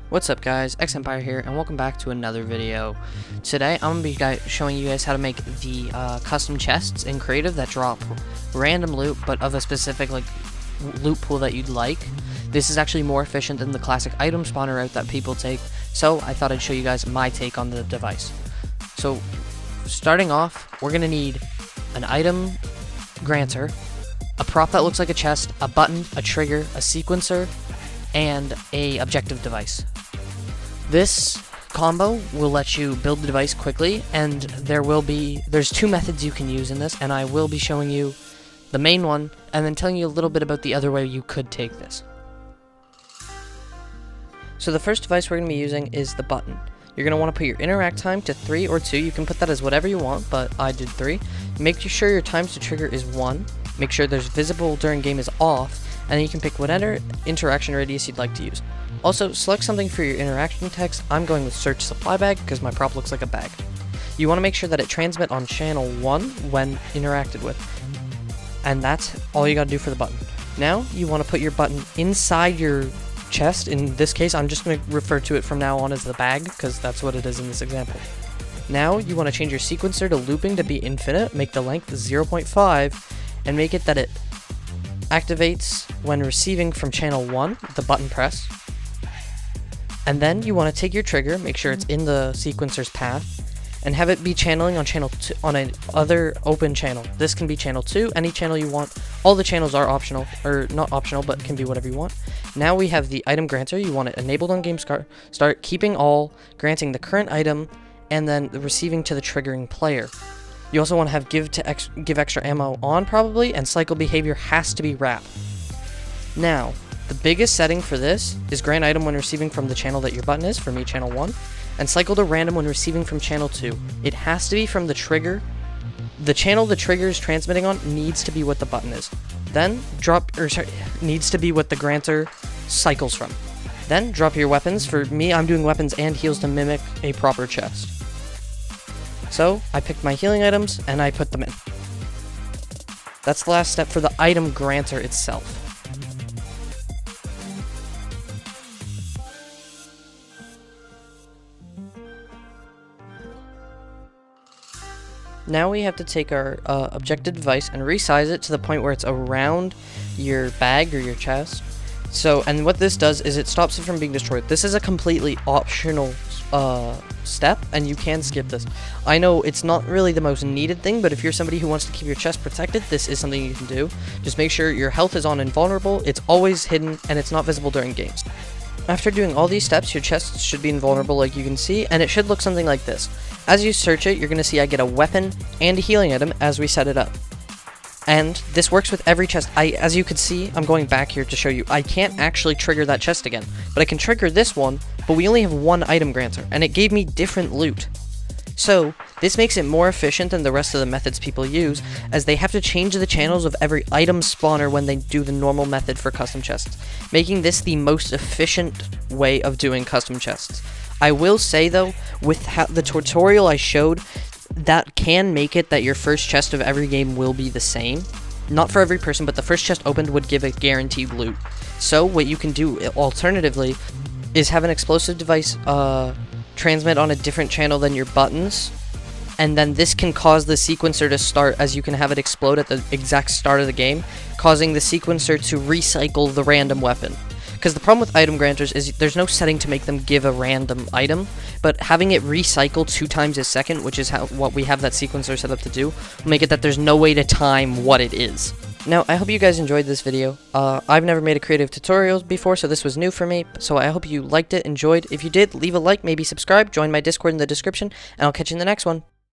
What's up guys, X-Empire here, and welcome back to another video. Today I'm going to be showing you guys how to make the custom chests in Creative that drop random loot, but of a specific loot pool that you'd like. This is actually more efficient than the classic item spawner route that people take, so I thought I'd show you guys my take on the device. So, starting off, we're going to need an item granter, a prop that looks like a chest, a button, a trigger, a sequencer, and a objective device. This combo will let you build the device quickly, and there's two methods you can use in this, and I will be showing you the main one and then telling you a little bit about the other way you could take this. So the first device we're going to be using is the button. You're going to want to put your interact time to 3 or 2. You can put that as whatever you want, but I did 3. Make sure your times to trigger is 1. Make sure there's visible during game is off, and then you can pick whatever interaction radius you'd like to use. Also, select something for your interaction text. I'm going with search supply bag because my prop looks like a bag. You want to make sure that it transmit on channel 1 when interacted with. And that's all you got to do for the button. Now, you want to put your button inside your chest. In this case, I'm just going to refer to it from now on as the bag because that's what it is in this example. Now, you want to change your sequencer to looping to be infinite, make the length 0.5, and make it that it activates when receiving from channel 1, the button press. And then you want to take your trigger, make sure it's in the sequencer's path, and have it be channeling on channel 2, on an other open channel. This can be channel 2, any channel you want. All the channels are optional, or not optional, but can be whatever you want. Now we have the item granter. You want it enabled on game start, keeping all, granting the current item, and then receiving to the triggering player. You also want to have give extra ammo on probably, and cycle behavior has to be wrap. Now, the biggest setting for this is grant item when receiving from the channel that your button is, for me channel 1, and cycle to random when receiving from channel 2. It has to be from the trigger. The channel the trigger is transmitting on needs to be what the button is. Then needs to be what the granter cycles from. Then drop your weapons. For me, I'm doing weapons and heals to mimic a proper chest. So, I picked my healing items, and I put them in. That's the last step for the item granter itself. Now we have to take our objective device and resize it to the point where it's around your bag or your chest. So, and what this does is it stops it from being destroyed. This is a completely optional step, and you can skip this. I know it's not really the most needed thing, but if you're somebody who wants to keep your chest protected, this is something you can do. Just make sure your health is on invulnerable, it's always hidden, and it's not visible during games. After doing all these steps, your chest should be invulnerable like you can see, and it should look something like this. As you search it, you're going to see I get a weapon and a healing item as we set it up. And this works with every chest. As you can see, I'm going back here to show you, I can't actually trigger that chest again, but I can trigger this one, but we only have one item granter, and it gave me different loot. So, this makes it more efficient than the rest of the methods people use, as they have to change the channels of every item spawner when they do the normal method for custom chests, making this the most efficient way of doing custom chests. I will say though, with the tutorial I showed, that can make it that your first chest of every game will be the same. Not for every person, but the first chest opened would give a guaranteed loot. So, what you can do alternatively is have an explosive device transmit on a different channel than your buttons, and then this can cause the sequencer to start, as you can have it explode at the exact start of the game, causing the sequencer to recycle the random weapon. Because the problem with item granters is there's no setting to make them give a random item, but having it recycle 2 times a second, which is what we have that sequencer set up to do, will make it that there's no way to time what it is. Now, I hope you guys enjoyed this video. I've never made a creative tutorial before, so this was new for me, so I hope you liked it, enjoyed. If you did, leave a like, maybe subscribe, join my Discord in the description, and I'll catch you in the next one.